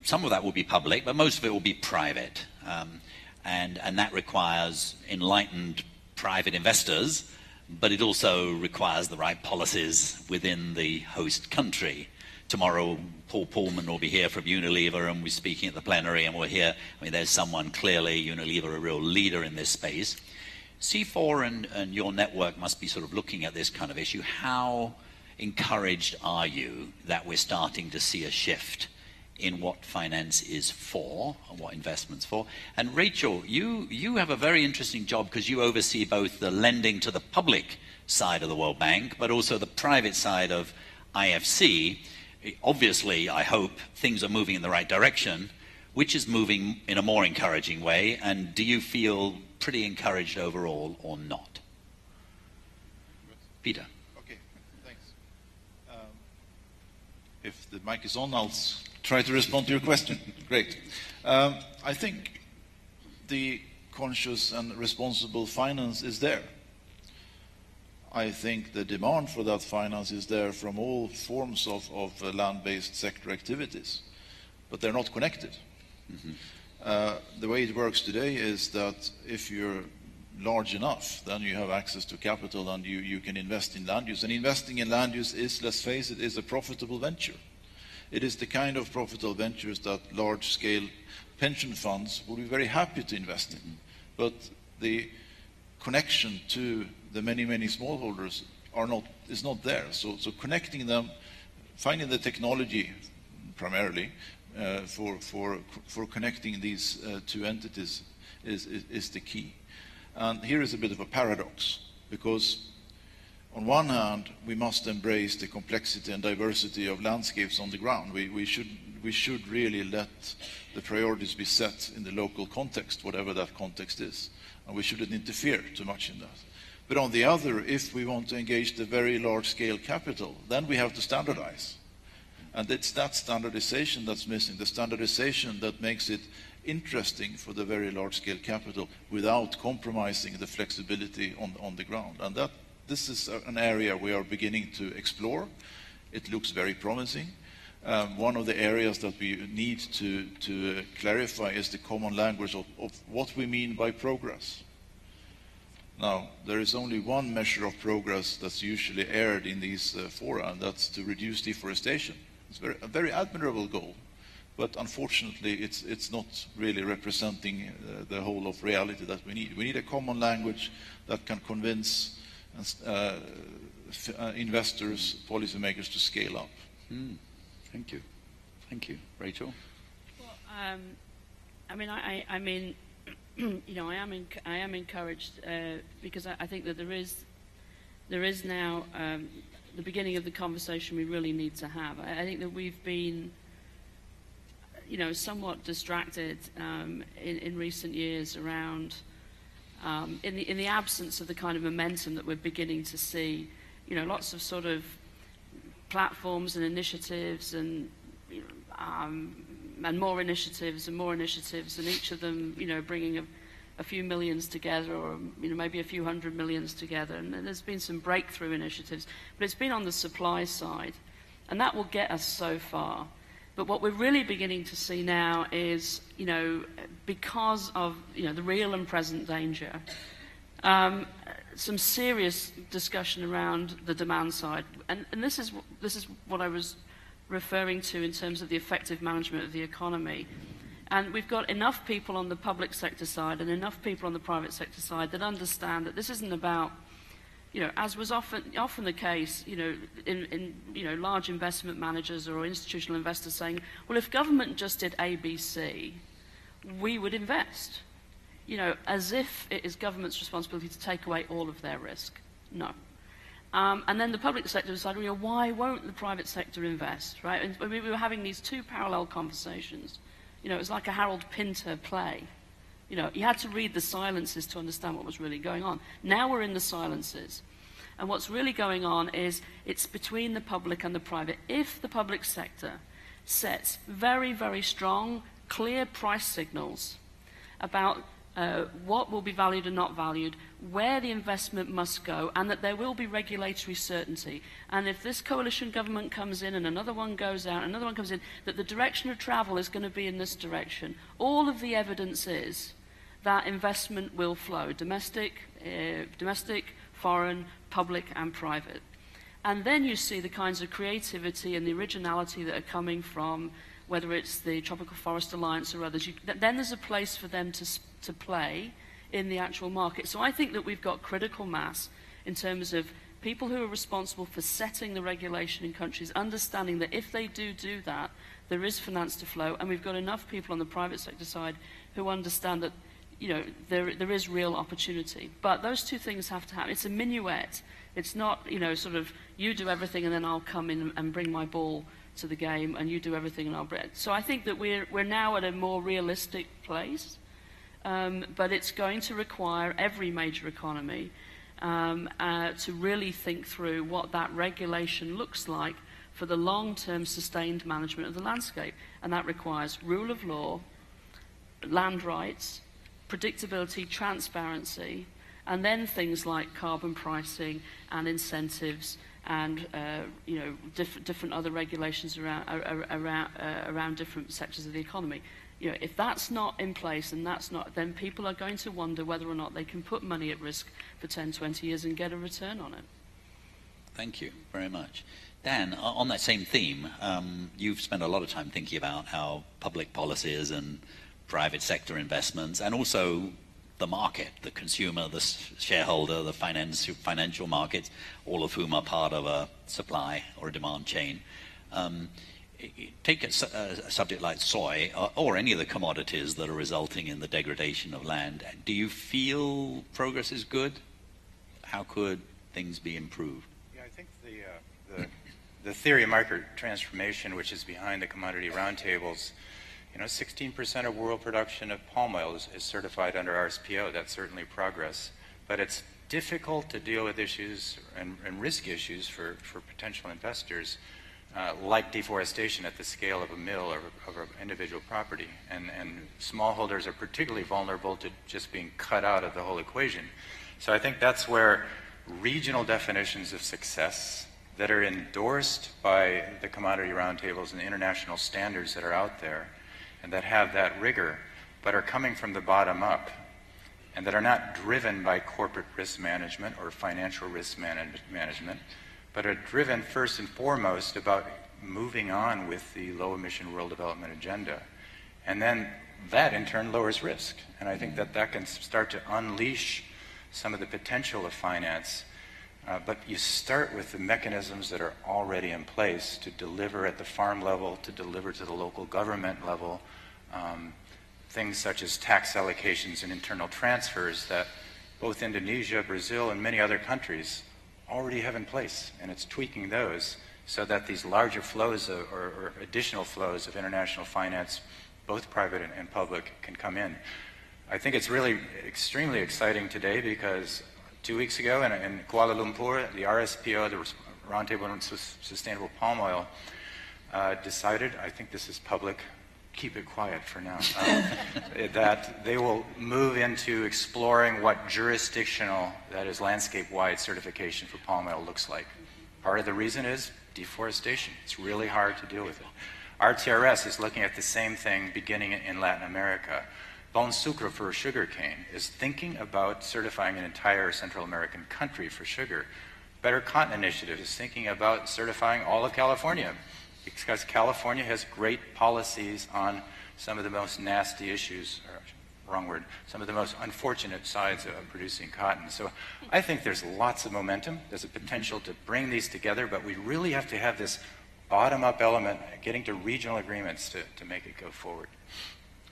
some of that will be public, but most of it will be private. And that requires enlightened private investors, but it also requires the right policies within the host country. Tomorrow, Paul Pullman will be here from Unilever, and we're speaking at the plenary, and we'll hear, I mean, there's someone clearly, Unilever, a real leader in this space. CIFOR and your network must be sort of looking at this kind of issue. How encouraged are you that we're starting to see a shift in what finance is for and what investment's for? And Rachel, you have a very interesting job because you oversee both the lending to the public side of the World Bank, but also the private side of IFC. Obviously, I hope things are moving in the right direction. Which is moving in a more encouraging way, and do you feel pretty encouraged overall or not? Peter. Okay, thanks. If the mic is on, I'll try to respond to your question. Great. I think the conscious and responsible finance is there. I think the demand for that finance is there from all forms of land-based sector activities, but they're not connected. Mm-hmm. The way it works today is that if you're large enough, then you have access to capital and you can invest in land use. And investing in land use is, let's face it, is a profitable venture. It is the kind of profitable ventures that large-scale pension funds would be very happy to invest in. But the connection to the many, many smallholders is not there. So connecting them, finding the technology primarily, for connecting these two entities is the key. And here is a bit of a paradox, because on one hand we must embrace the complexity and diversity of landscapes on the ground. We should really let the priorities be set in the local context, whatever that context is, and we shouldn't interfere too much in that. But on the other, if we want to engage the very large-scale capital, then we have to standardize. And it's that standardization that's missing, the standardization that makes it interesting for the very large-scale capital without compromising the flexibility on the ground. And this is an area we are beginning to explore. It looks very promising. One of the areas that we need to clarify is the common language of what we mean by progress. Now, there is only one measure of progress that's usually aired in these fora, and that's to reduce deforestation. It's a very admirable goal, but unfortunately it's not really representing the whole of reality that we need. We need a common language that can convince investors, policymakers to scale up. Thank you. Thank you. Rachel? Well, I mean, you know, I am encouraged because I think that there is now the beginning of the conversation we really need to have. I think that we've been, you know, somewhat distracted in recent years around, in the absence of the kind of momentum that we're beginning to see, you know, lots of sort of platforms and initiatives and, you know, and more initiatives, and each of them, you know, bringing a few millions together, or, you know, maybe a few hundred millions together. And there's been some breakthrough initiatives, but it's been on the supply side, and that will get us so far. But what we're really beginning to see now is, you know, because of, you know, the real and present danger, some serious discussion around the demand side, and this is what I was referring to in terms of the effective management of the economy. And we've got enough people on the public sector side and enough people on the private sector side that understand that this isn't about, you know, as was often the case, you know, in you know, large investment managers or institutional investors saying, well, if government just did A, B, C, we would invest. You know, as if it is government's responsibility to take away all of their risk. No. And then the public sector decided, you know, why won't the private sector invest, right? And we were having these two parallel conversations. You know, it was like a Harold Pinter play. You know, you had to read the silences to understand what was really going on. Now we're in the silences. And what's really going on is it's between the public and the private. If the public sector sets very, very strong, clear price signals about what will be valued and not valued, where the investment must go, and that there will be regulatory certainty. And if this coalition government comes in and another one goes out, another one comes in, that the direction of travel is going to be in this direction. All of the evidence is that investment will flow, domestic, foreign, public and private. And then you see the kinds of creativity and the originality that are coming from, whether it's the Tropical Forest Alliance or others. Then there's a place for them to play in the actual market. So I think that we've got critical mass in terms of people who are responsible for setting the regulation in countries, understanding that if they do that, there is finance to flow, and we've got enough people on the private sector side who understand that, you know, there is real opportunity. But those two things have to happen. It's a minuet. It's not, you know, sort of you do everything and then I'll come in and bring my ball to the game, and you do everything and I'll bring it. So I think that we're now at a more realistic place, but it's going to require every major economy to really think through what that regulation looks like for the long-term sustained management of the landscape. And that requires rule of law, land rights, predictability, transparency, and then things like carbon pricing and incentives and you know, different other regulations around different sectors of the economy. You know, if that's not in place and that's not, then people are going to wonder whether or not they can put money at risk for 10, 20 years and get a return on it. Thank you very much. Dan, on that same theme, you've spent a lot of time thinking about how public policies and private sector investments, and also the market, the consumer, the shareholder, the financial markets, all of whom are part of a supply or a demand chain. Take a subject like soy or any of the commodities that are resulting in the degradation of land. Do you feel progress is good? How could things be improved? Yeah, I think the theory of market transformation, which is behind the commodity roundtables, you know, 16% of world production of palm oil is certified under RSPO. That's certainly progress. But it's difficult to deal with issues and risk issues for potential investors, like deforestation at the scale of a mill or of an individual property. And smallholders are particularly vulnerable to just being cut out of the whole equation. So I think that's where regional definitions of success that are endorsed by the commodity roundtables and the international standards that are out there, and that have that rigor, but are coming from the bottom up, and that are not driven by corporate risk management or financial risk management, but are driven first and foremost about moving on with the low-emission world development agenda. And then that, in turn, lowers risk. And I think that can start to unleash some of the potential of finance. But you start with the mechanisms that are already in place to deliver at the farm level, to deliver to the local government level, things such as tax allocations and internal transfers that both Indonesia, Brazil, and many other countries already have in place. And it's tweaking those so that these larger flows or additional flows of international finance, both private and public, can come in. I think it's really extremely exciting today because 2 weeks ago in Kuala Lumpur, the RSPO, the Roundtable on Sustainable Palm Oil, decided, I think this is public, keep it quiet for now, that they will move into exploring what jurisdictional, that is landscape-wide certification for palm oil looks like. Part of the reason is deforestation. It's really hard to deal with it. RTRS is looking at the same thing beginning in Latin America. Bon Sucre for sugarcane is thinking about certifying an entire Central American country for sugar. Better Cotton Initiative is thinking about certifying all of California because California has great policies on some of the most nasty issues, or wrong word, some of the most unfortunate sides of producing cotton. So I think there's lots of momentum. There's a potential to bring these together, but we really have to have this bottom-up element, getting to regional agreements to make it go forward.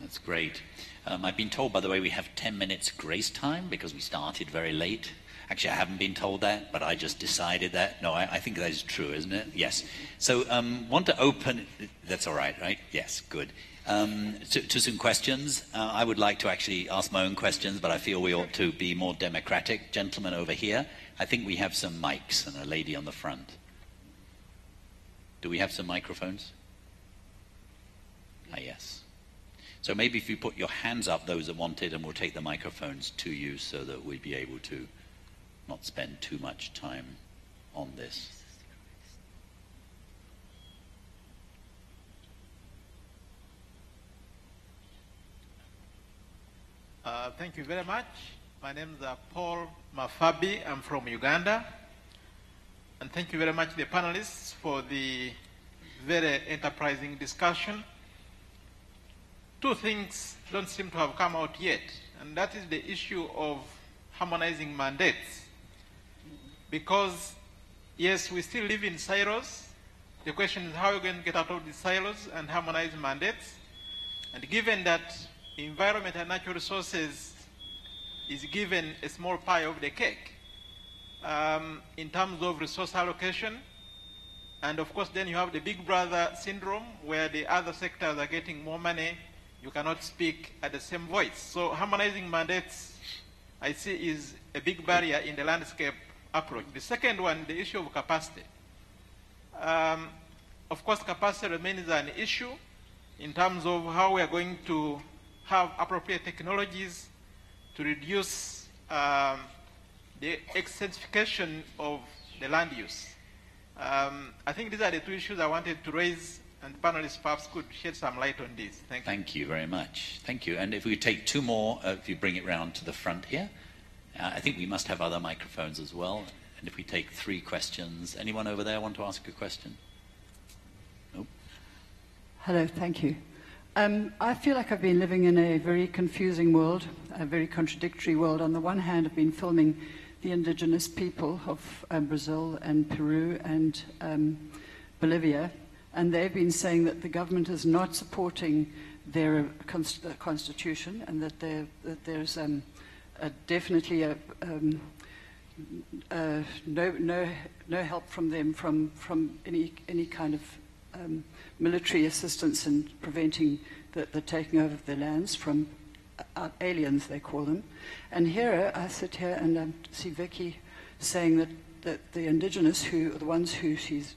That's great. I've been told, by the way, we have 10 minutes grace time because we started very late. Actually, I haven't been told that, but I just decided that. No, I think that is true, isn't it? Yes. So want to open, that's all right, right? Yes, good. To some questions. I would like to actually ask my own questions, but I feel we ought to be more democratic. Gentlemen over here. I think we have some mics and a lady on the front. Do we have some microphones? Ah, yes. So maybe if you put your hands up, those that want it, and we'll take the microphones to you so that we'll be able to not spend too much time on this. Thank you very much. My name is Paul Mafabi. I'm from Uganda. And thank you very much, the panelists, for the very enterprising discussion. Two things don't seem to have come out yet, and that is the issue of harmonizing mandates. Because, yes, we still live in silos. The question is how are we going to get out of these silos and harmonize mandates? And given that environment and natural resources is given a small pie of the cake in terms of resource allocation, and of course then you have the big brother syndrome where the other sectors are getting more money, you cannot speak at the same voice. So harmonizing mandates, I see, is a big barrier in the landscape approach. The second one, the issue of capacity. Of course, capacity remains an issue in terms of how we are going to have appropriate technologies to reduce the extensification of the land use. I think these are the two issues I wanted to raise, and panelists perhaps could shed some light on this. Thank you. Thank you very much. Thank you. And if we take two more, if you bring it round to the front here. I think we must have other microphones as well. And if we take three questions, anyone over there want to ask a question? Nope. Hello, thank you. I feel like I've been living in a very confusing world, a very contradictory world. On the one hand, I've been filming the indigenous people of Brazil and Peru and Bolivia, and they've been saying that the government is not supporting their constitution, and that there's definitely no help from them from any kind of military assistance in preventing the taking over of their lands from aliens, they call them. And here, I sit here and I see Vicky saying that the indigenous, who are the ones who she's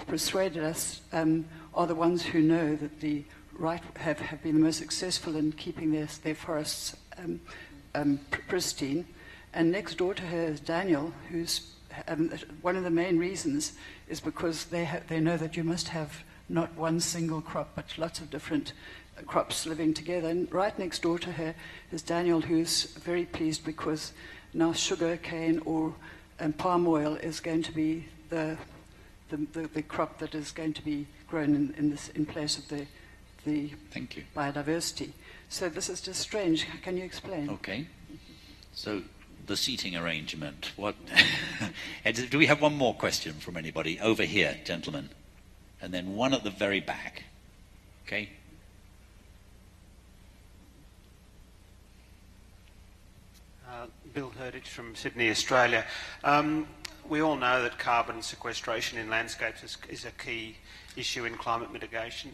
persuaded us, are the ones who know that the right have been the most successful in keeping their forests pristine. And next door to her is Daniel, who's one of the main reasons is because they know that you must have not one single crop, but lots of different crops living together. And right next door to her is Daniel, who's very pleased because now sugar cane or palm oil is going to be the crop that is going to be grown in place of the Thank you. biodiversity. So this is just strange. Can you explain? Okay. So the seating arrangement. What? Do we have one more question from anybody? Over here, gentlemen. And then one at the very back. Okay? Bill Herditch from Sydney, Australia. We all know that carbon sequestration in landscapes is a key issue in climate mitigation.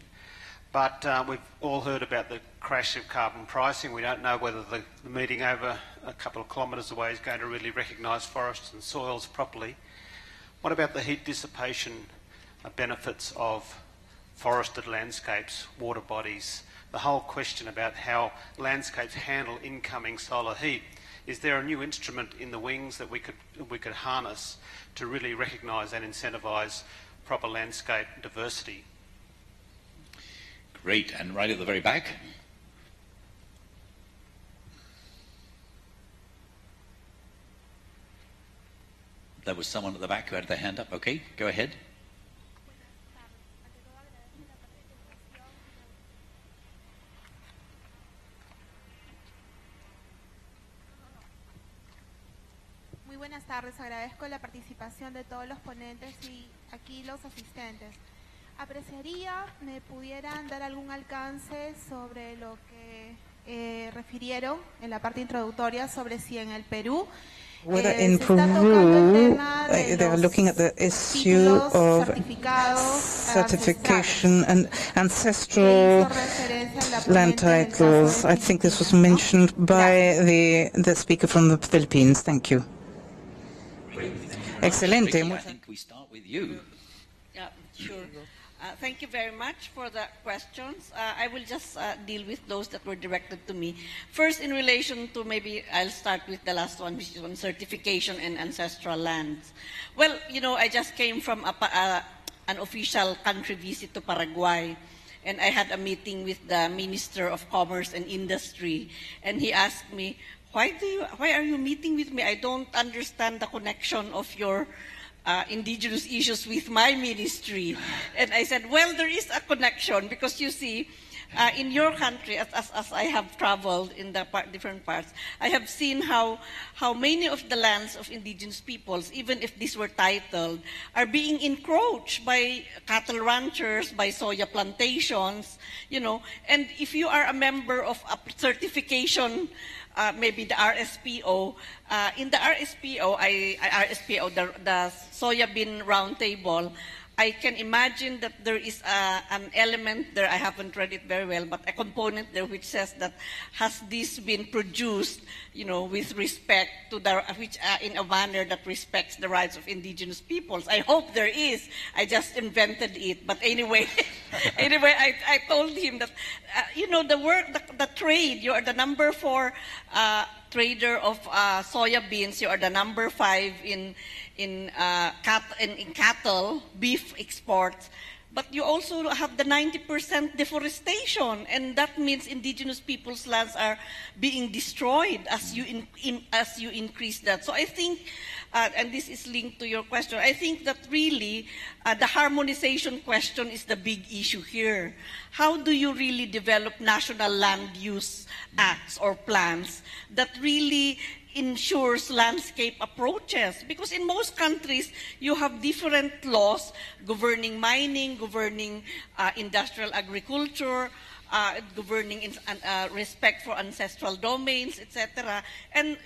But we've all heard about the crash of carbon pricing. We don't know whether the meeting over a couple of kilometres away is going to really recognise forests and soils properly. What about the heat dissipation benefits of forested landscapes, water bodies, the whole question about how landscapes handle incoming solar heat? Is there a new instrument in the wings that we could harness to really recognise and incentivise proper landscape diversity? Great. And right at the very back. There was someone at the back who had their hand up. Okay, go ahead. Muy buenas tardes, agradezco la participación de todos los ponentes y aquí los asistentes. Apreciaría me pudieran dar algún alcance sobre lo que refirieron en la parte introductoria sobre si en el Perú whether in Peru they are looking at the issue of certification and ancestral land titles. I think this was mentioned by the speaker from the Philippines. Thank you. Excelente. I think we start with you. Yeah, sure. Thank you very much for the questions. I will just deal with those that were directed to me. First, in relation to, maybe I'll start with the last one, which is on certification and ancestral lands. Well, you know, I just came from an official country visit to Paraguay, and I had a meeting with the Minister of Commerce and Industry, and he asked me, why are you meeting with me? I don't understand the connection of your indigenous issues with my ministry. And I said, well, there is a connection, because you see, in your country, as I have traveled in the different parts, I have seen how many of the lands of indigenous peoples, even if these were titled, are being encroached by cattle ranchers, by soya plantations, you know. And if you are a member of a certification, maybe the RSPO, in the RSPO, the Soya Bean Roundtable, I can imagine that there is an element there, I haven't read it very well, but a component there which says that has this been produced, you know, with respect to the, in a manner that respects the rights of indigenous peoples. I hope there is. I just invented it. But anyway, I told him that, you know, the trade, you are the number 4 trader of soya beans, you are the number 5 in cattle, beef exports, but you also have the 90% deforestation, and that means indigenous people's lands are being destroyed as you increase that. So I think, and this is linked to your question, I think that really the harmonization question is the big issue here. How do you really develop national land use acts or plans that really ensures landscape approaches? Because in most countries, you have different laws governing mining, governing industrial agriculture, governing respect for ancestral domains, etc., and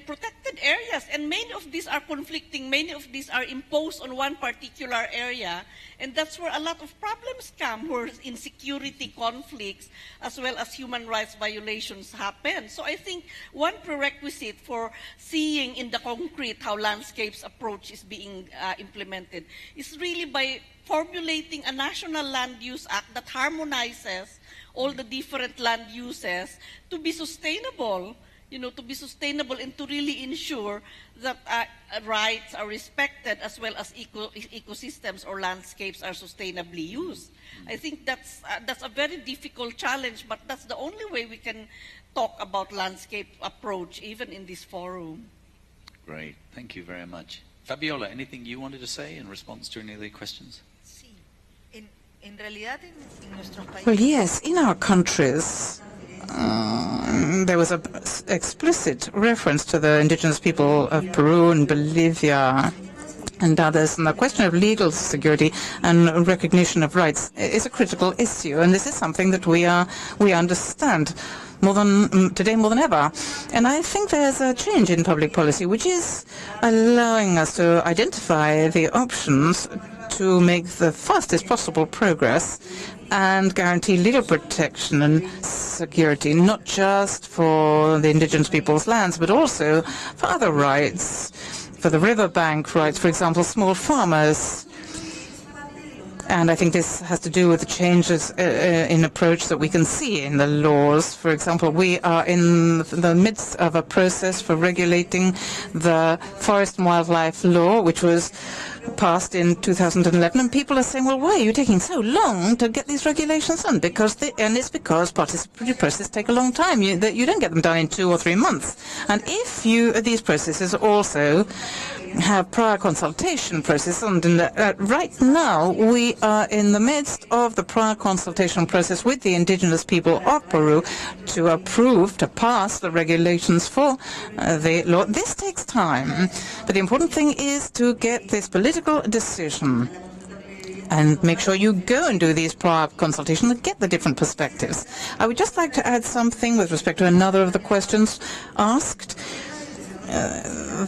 protected areas. And many of these are conflicting. Many of these are imposed on one particular area, and that's where a lot of problems come, where insecurity, conflicts, as well as human rights violations happen. So I think one prerequisite for seeing in the concrete how landscapes approach is being implemented is really by formulating a national land use act that harmonizes all the different land uses to be sustainable, you know, to be sustainable and to really ensure that rights are respected as well as ecosystems or landscapes are sustainably used. I think that's a very difficult challenge, but that's the only way we can talk about landscape approach, even in this forum. Great, thank you very much. Fabiola, anything you wanted to say in response to any of the questions? Well, yes, in our countries, there was an explicit reference to the indigenous people of Peru and Bolivia and others, and the question of legal security and recognition of rights is a critical issue, and this is something that we understand today more than ever. And I think there's a change in public policy which is allowing us to identify the options to make the fastest possible progress and guarantee legal protection and security, not just for the indigenous people's lands, but also for other rights, for the riverbank rights, for example, small farmers. And I think this has to do with the changes in approach that we can see in the laws. For example, we are in the midst of a process for regulating the forest and wildlife law, which was passed in 2011, and people are saying, well, why are you taking so long to get these regulations done? And it's because participatory processes take a long time. You don't get them done in 2 or 3 months. And if these processes also have prior consultation process, and right now we are in the midst of the prior consultation process with the indigenous people of Peru to pass the regulations for the law. This takes time, but the important thing is to get this political decision and make sure you go and do these prior consultations and get the different perspectives. I would just like to add something with respect to another of the questions asked.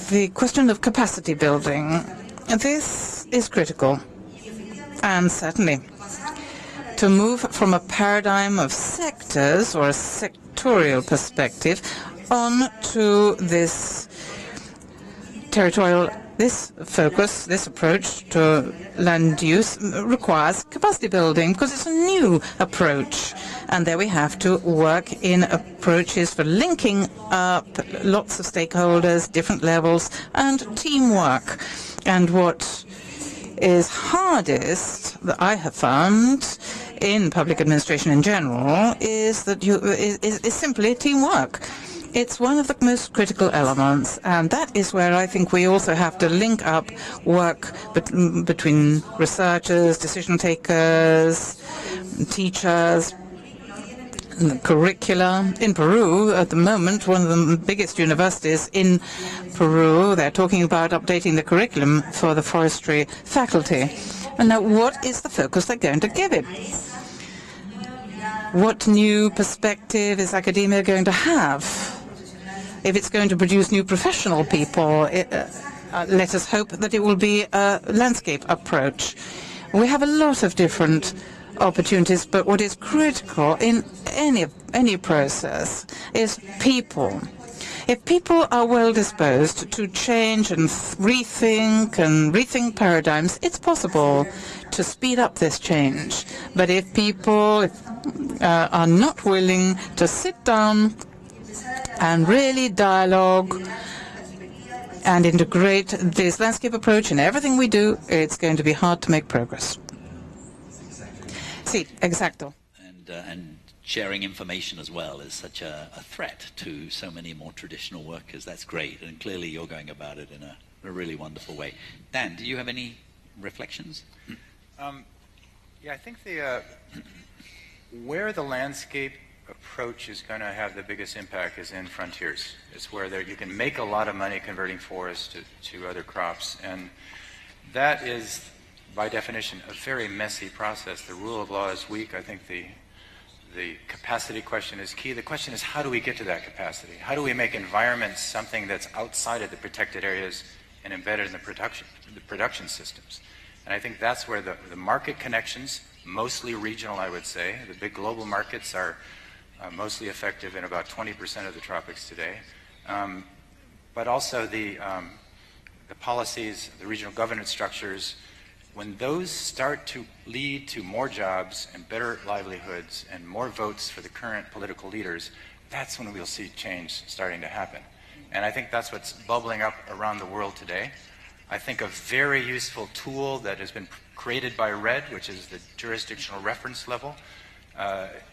The question of capacity building. This is critical. And certainly, to move from a paradigm of sectors or a sectorial perspective on to this territorial This focus, this approach to land use requires capacity building because it's a new approach. And there we have to work in approaches for linking up lots of stakeholders, different levels, and teamwork. And what is hardest that I have found in public administration in general is that is simply teamwork. It's one of the most critical elements, and that is where I think we also have to link up work between researchers, decision takers, teachers, the curricula. In Peru, at the moment, one of the biggest universities in Peru, they're talking about updating the curriculum for the forestry faculty. And now, what is the focus they're going to give it? What new perspective is academia going to have? If it's going to produce new professional people, let us hope that it will be a landscape approach. We have a lot of different opportunities, but what is critical in any process is people. If people are well disposed to change and rethink paradigms, it's possible to speed up this change. But if people are not willing to sit down and really dialogue and integrate this landscape approach in everything we do, it's going to be hard to make progress. Sí, exacto. And sharing information as well is such a threat to so many more traditional workers. That's great, and clearly you're going about it in a really wonderful way. Dan, do you have any reflections? Yeah, I think where the landscape approach is going to have the biggest impact is in frontiers. It's where you can make a lot of money converting forests to other crops, and that is, by definition, a very messy process. The rule of law is weak. I think the capacity question is key. The question is, how do we get to that capacity? How do we make environments something that's outside of the protected areas and embedded in the production systems? And I think that's where the market connections, mostly regional, I would say. The big global markets are mostly effective in about 20% of the tropics today. But also the policies, the regional governance structures, when those start to lead to more jobs and better livelihoods and more votes for the current political leaders, that's when we'll see change starting to happen. And I think that's what's bubbling up around the world today. I think a very useful tool that has been created by RED, which is the jurisdictional reference level,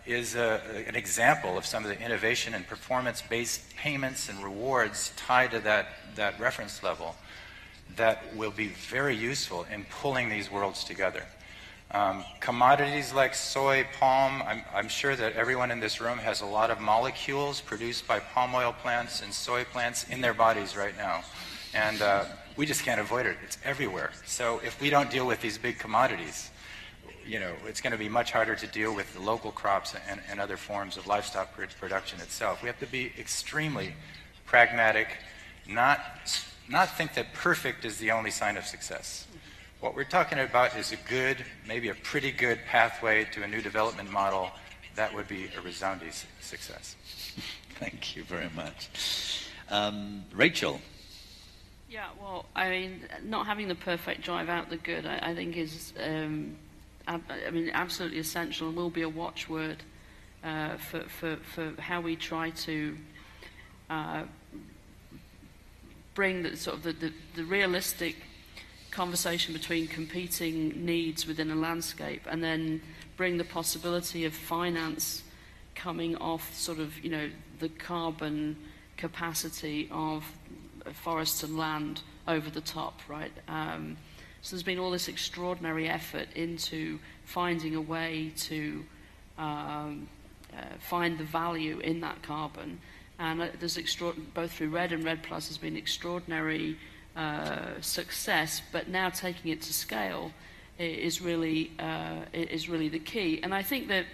is an example of some of the innovation and performance-based payments and rewards tied to that reference level that will be very useful in pulling these worlds together. Commodities like soy, palm, I'm sure that everyone in this room has a lot of molecules produced by palm oil plants and soy plants in their bodies right now. And we just can't avoid it. It's everywhere. So if we don't deal with these big commodities, it's going to be much harder to deal with the local crops and other forms of livestock production itself. We have to be extremely pragmatic, not think that perfect is the only sign of success. What we're talking about is a good, maybe a pretty good pathway to a new development model. That would be a resounding success. Thank you very much. Rachel. Yeah, well, I mean, not having the perfect drive out the good, I think is, absolutely essential and will be a watchword for how we try to bring the realistic conversation between competing needs within a landscape, and then bring the possibility of finance coming off the carbon capacity of forests and land over the top, right? So there's been all this extraordinary effort into finding a way to find the value in that carbon. And there's both through RED and RED Plus has been extraordinary success, but now taking it to scale is really the key. And I think that,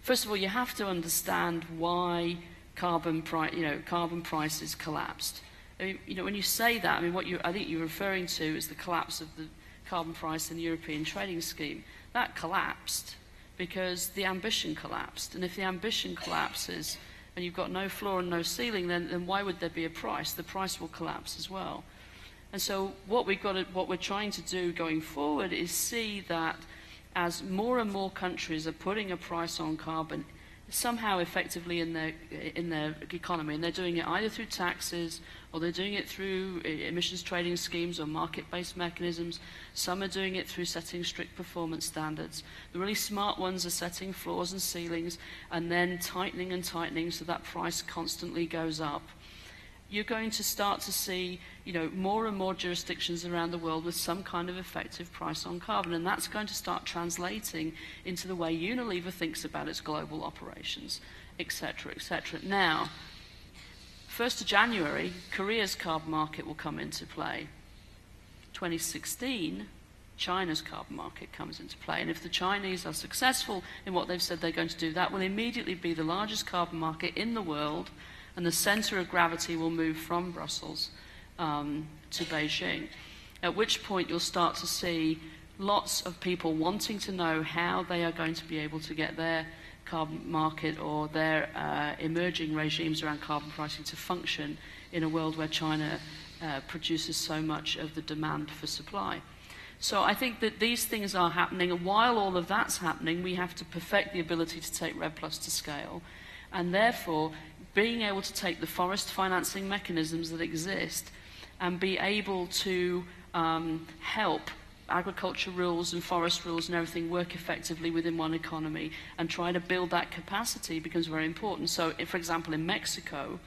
first of all, you have to understand why carbon prices collapsed. I mean, when you say that, I mean, I think you're referring to is the collapse of the carbon price in the European trading scheme. That collapsed because the ambition collapsed. And if the ambition collapses and you've got no floor and no ceiling, then why would there be a price? The price will collapse as well. And so what we're trying to do going forward is see that as more and more countries are putting a price on carbon somehow effectively in their economy, and they're doing it either through taxes or they're doing it through emissions trading schemes or market-based mechanisms. Some are doing it through setting strict performance standards. The really smart ones are setting floors and ceilings and then tightening and tightening so that price constantly goes up. You're going to start to see, more and more jurisdictions around the world with some kind of effective price on carbon, and that's going to start translating into the way Unilever thinks about its global operations, etc., etc. Now, 1st of January, Korea's carbon market will come into play. 2016, China's carbon market comes into play, and if the Chinese are successful in what they've said they're going to do, that will immediately be the largest carbon market in the world, and the centre of gravity will move from Brussels to Beijing, at which point you'll start to see lots of people wanting to know how they are going to be able to get their carbon market or their emerging regimes around carbon pricing to function in a world where China produces so much of the demand for supply. So I think that these things are happening, and while all of that's happening, we have to perfect the ability to take RED+ to scale, and therefore being able to take the forest financing mechanisms that exist and be able to help agriculture rules and forest rules and everything work effectively within one economy and try to build that capacity becomes very important. So, for example, in Mexico,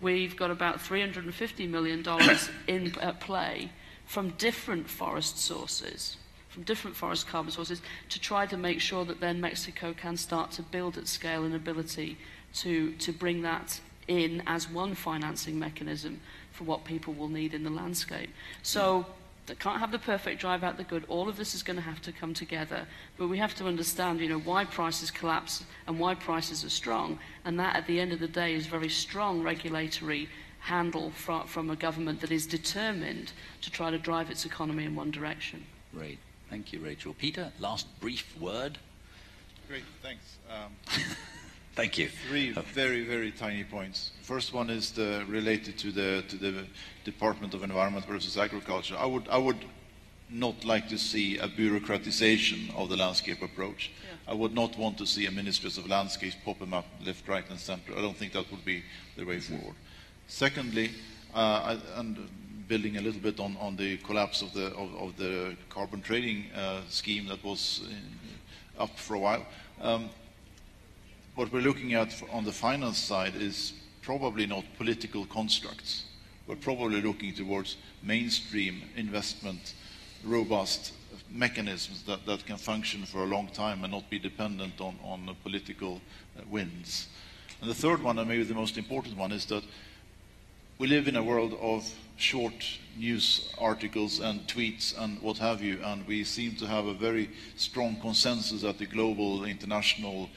we've got about $350 million at play from different forest sources, from different forest carbon sources, to try to make sure that then Mexico can start to build at scale an ability to bring that in as one financing mechanism for what people will need in the landscape. So they can't have the perfect drive out the good. All of this is going to have to come together, but we have to understand, why prices collapse and why prices are strong, and that at the end of the day is very strong regulatory handle from a government that is determined to try to drive its economy in one direction. Great. Thank you, Rachel. Peter, last brief word. Great, thanks. Thank you. Three very, very tiny points. First one is related to the Department of Environment versus Agriculture. I would not like to see a bureaucratization of the landscape approach. Yeah. I would not want to see a Ministries of Landscapes popping up left, right, and centre. I don't think that would be the way forward. Secondly, and building a little bit on the collapse of the carbon trading scheme that was up for a while. What we're looking at on the finance side is probably not political constructs. We're probably looking towards mainstream investment, robust mechanisms that can function for a long time and not be dependent on political winds. And the third one, and maybe the most important one, is that we live in a world of short news articles and tweets and what have you, and we seem to have a very strong consensus at the global, international,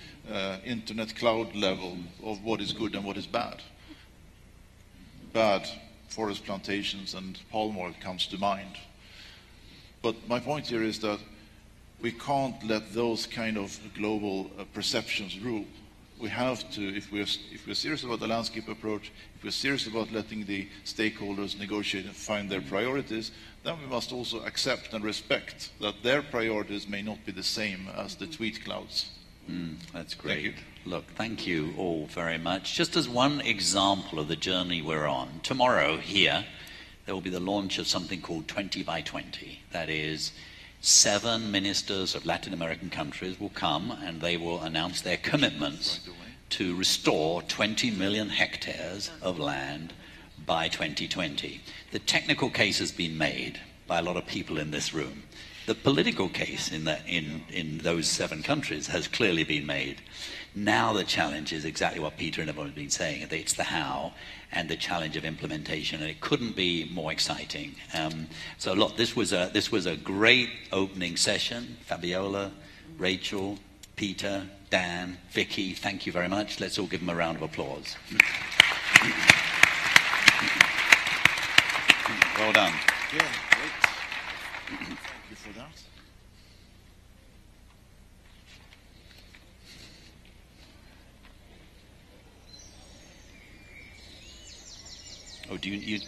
internet cloud level of what is good and what is bad. Bad forest plantations and palm oil comes to mind. But my point here is that we can't let those kind of global perceptions rule. We have to, if we're serious about the landscape approach, if we're serious about letting the stakeholders negotiate and find their priorities, then we must also accept and respect that their priorities may not be the same as the tweet clouds. That's great. Look, thank you all very much. Just as one example of the journey we're on, tomorrow here, there will be the launch of something called 20 by 20. That is, 7 ministers of Latin American countries will come and they will announce their commitments to restore 20 million hectares of land by 2020. The technical case has been made by a lot of people in this room. The political case in those 7 countries has clearly been made. Now the challenge is exactly what Peter and everyone have been saying. It's the how and the challenge of implementation, and it couldn't be more exciting. So look, this was a great opening session. Fabiola, Rachel, Peter, Dan, Vicky, thank you very much. Let's all give them a round of applause. Well done. Yeah, great. Thank you for that. Oh, do you